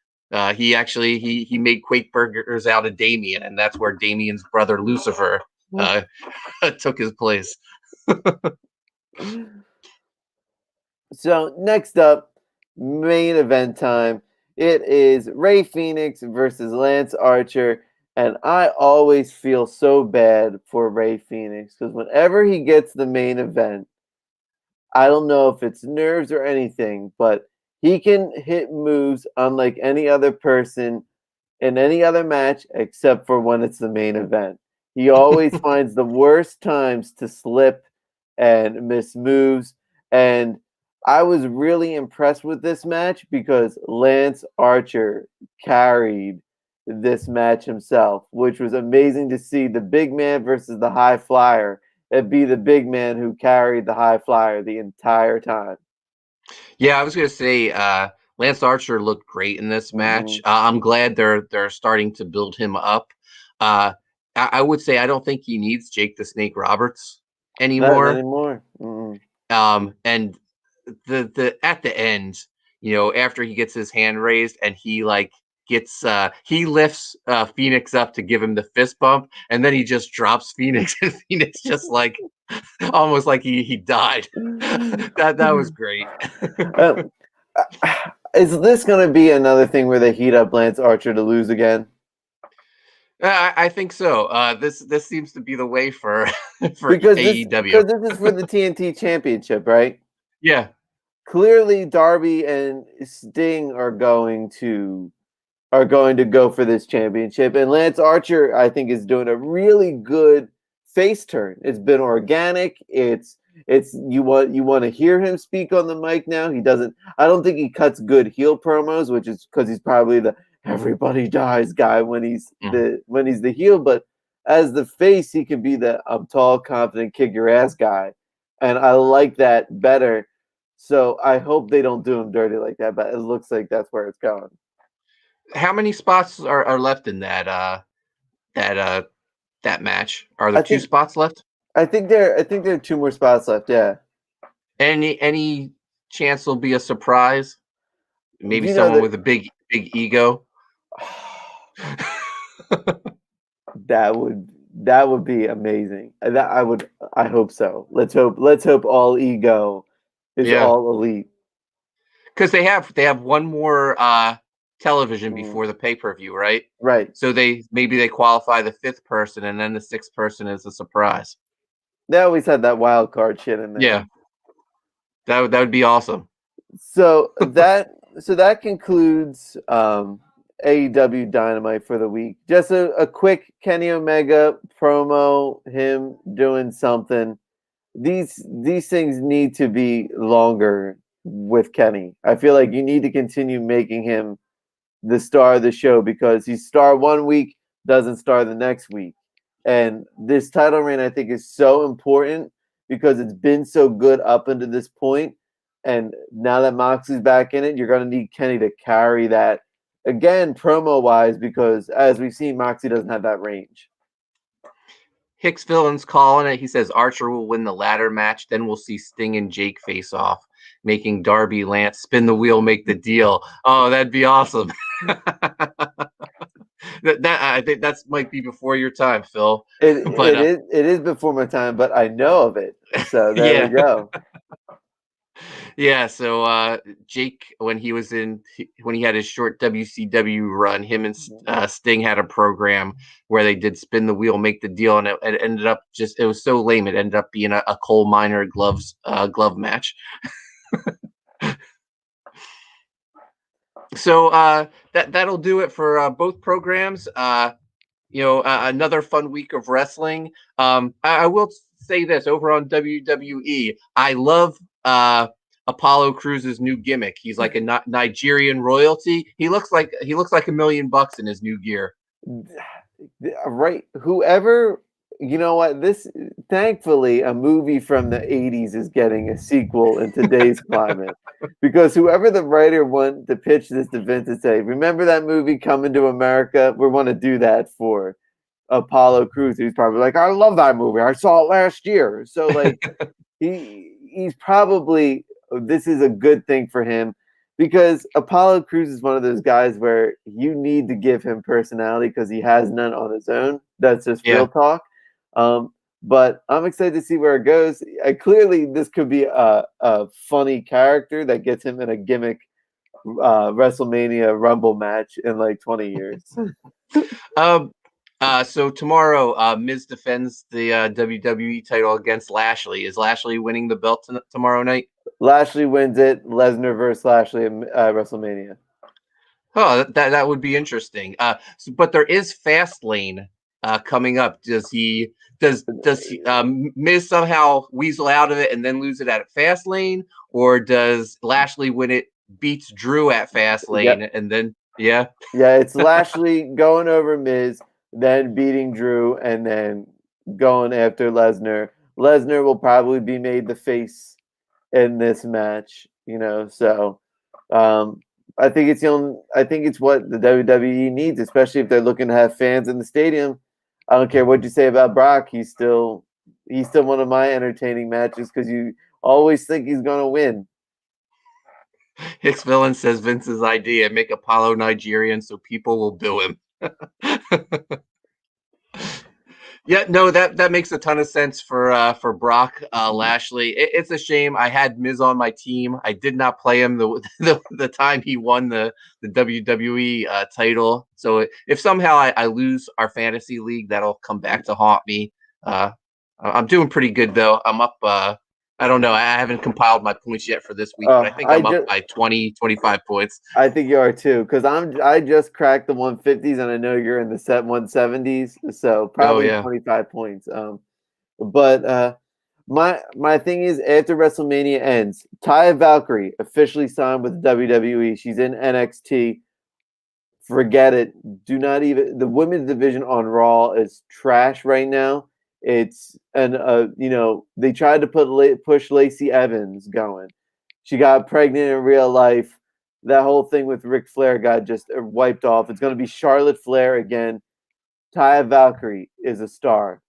He made Quake burgers out of Damien, and that's where Damien's brother Lucifer uh, took his place. So next up, main event time. It is Ray Phoenix versus Lance Archer, and I always feel so bad for Ray Phoenix because whenever he gets the main event, I don't know if it's nerves or anything, but he can hit moves unlike any other person in any other match except for when it's the main event. He always finds the worst times to slip and miss moves. And I was really impressed with this match because Lance Archer carried this match himself, which was amazing to see the big man versus the high flyer. It'd be the big man who carried the high flyer the entire time. Yeah, I was gonna say Lance Archer looked great in this match. Mm-hmm. I'm glad they're starting to build him up. I would say I don't think he needs Jake the Snake Roberts Not anymore. anymore. Mm-hmm. And the at the end, after he gets his hand raised and he like gets he lifts Phoenix up to give him the fist bump, and then he just drops Phoenix, and Phoenix just like almost like he died. That was great. Um, is this going to be another thing where they heat up Lance Archer to lose again? I think so. This seems to be the way for for Because AEW. this is for the TNT Championship, right? Yeah, Clearly, Darby and Sting are going to go for this championship, and Lance Archer, I think, is doing a really good face turn. It's been organic. It's you want to hear him speak on the mic now. He doesn't. I don't think he cuts good heel promos, which is because he's probably the everybody dies guy when he's the heel. But as the face, he can be the I'm tall, confident, kick your ass guy, and I like that better. So I hope they don't do him dirty like that, but it looks like that's where it's going. how many spots are left in that that match? Are there I two think spots left? I think there are two more spots left. Yeah, Any chance will be a surprise? Maybe you know someone that with a big ego. that would be amazing. That I hope so. Let's hope all ego is Yeah, all elite. because they have one more television Mm, before the pay-per-view, right? right. So maybe they qualify the fifth person, and then the sixth person is a surprise. They always had that wild card shit in there. Yeah, that would be awesome. So that concludes AEW Dynamite for the week. Just a quick Kenny Omega promo, him doing something. These things need to be longer with Kenny. I feel like you need to continue making him the star of the show because he's star one week, doesn't star the next week. And this title reign, I think, is so important because it's been so good up until this point. And now that Moxie's back in it, you're going to need Kenny to carry that again, promo wise, because as we've seen, Moxie doesn't have that range. Hicks Villain's calling it. He says Archer will win the ladder match. Then we'll see Sting and Jake face off, making Darby Lance spin the wheel, make the deal. Oh, that'd be awesome. that I think that's might be before your time, Phil. But It is before my time, but I know of it. So there we go. Yeah, so Jake, when he had his short WCW run, him and Sting had a program where they did spin the wheel, make the deal, and it ended up it was so lame. It ended up being a coal miner glove match. So that'll do it for both programs. Another fun week of wrestling. I will say this over on WWE. I love Apollo Cruz's new gimmick. He's like a Nigerian royalty. He looks like $1 million in his new gear. Right. Whoever, you know what? Thankfully, a movie from the 80s is getting a sequel in today's climate. Because whoever the writer wanted to pitch this to Vince and say, remember that movie Coming to America? We want to do that for Apollo Crews. He's probably like, I love that movie. I saw it last year. So like he's probably, this is a good thing for him because Apollo Crews is one of those guys where you need to give him personality because he has none on his own. That's just real talk. But I'm excited to see where it goes. Clearly, this could be a funny character that gets him in a gimmick WrestleMania Rumble match in like 20 years. So tomorrow, Miz defends the WWE title against Lashley. Is Lashley winning the belt tomorrow night? Lashley wins it. Lesnar versus Lashley at WrestleMania. Oh, that would be interesting. But there is Fastlane coming up. Does Miz somehow weasel out of it and then lose it at Fastlane, or does Lashley win it, beats Drew at Fastlane, and then it's Lashley going over Miz, then beating Drew, and then going after Lesnar. Lesnar will probably be made the face in this match, so I think it's what the WWE needs, especially if they're looking to have fans in the stadium. I don't care what you say about Brock, he's still one of my entertaining matches because you always think he's gonna win. His villain says Vince's idea: make Apollo Nigerian so people will boo him. Yeah, no, that makes a ton of sense for Brock Lashley. It's a shame. I had Miz on my team. I did not play him the time he won the WWE title. So if somehow I lose our fantasy league, that'll come back to haunt me. I'm doing pretty good though. I'm up. I don't know. I haven't compiled my points yet for this week, but I think I'm up by 20, 25 points. I think you are too, because I just cracked the 150s, and I know you're in the 170s, so probably 25 points. But my thing is, after WrestleMania ends, Taya Valkyrie officially signed with WWE. She's in NXT. Forget it. Do not even. The women's division on Raw is trash right now. It's they tried to push Lacey Evans going. She got pregnant in real life. That whole thing with Ric Flair got just wiped off. It's going to be Charlotte Flair again. Taya Valkyrie is a star.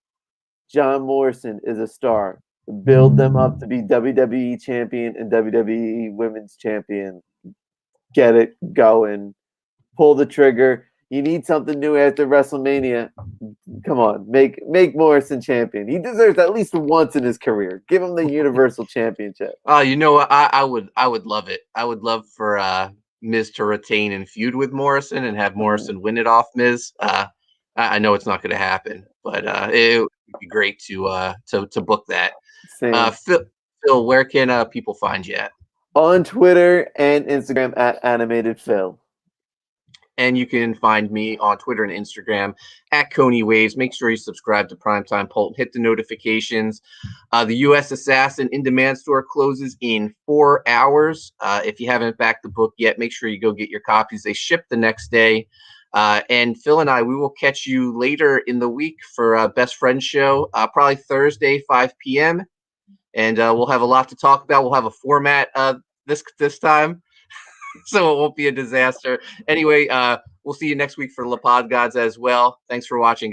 John Morrison is a star. Build them up to be WWE champion and WWE women's champion. Get it going. Pull the trigger. You need something new after WrestleMania. Come on, make Morrison champion. He deserves at least once in his career. Give him the Universal Championship. Oh, you know what? I would love it. I would love for Miz to retain and feud with Morrison and have Morrison win it off Miz. I know it's not going to happen, but it would be great to book that. Same. Phil, where can people find you at? On Twitter and Instagram at Animated Phil. And you can find me on Twitter and Instagram at Coney Waves. Make sure you subscribe to Primetime Poulton. Hit the notifications. The U.S. Assassin In Demand store closes in 4 hours. If you haven't backed the book yet, make sure you go get your copies. They ship the next day. And Phil and I, we will catch you later in the week for Best Friends show, probably Thursday, 5 p.m. And we'll have a lot to talk about. We'll have a format this time. So it won't be a disaster. Anyway, we'll see you next week for La Pod Gods as well. Thanks for watching.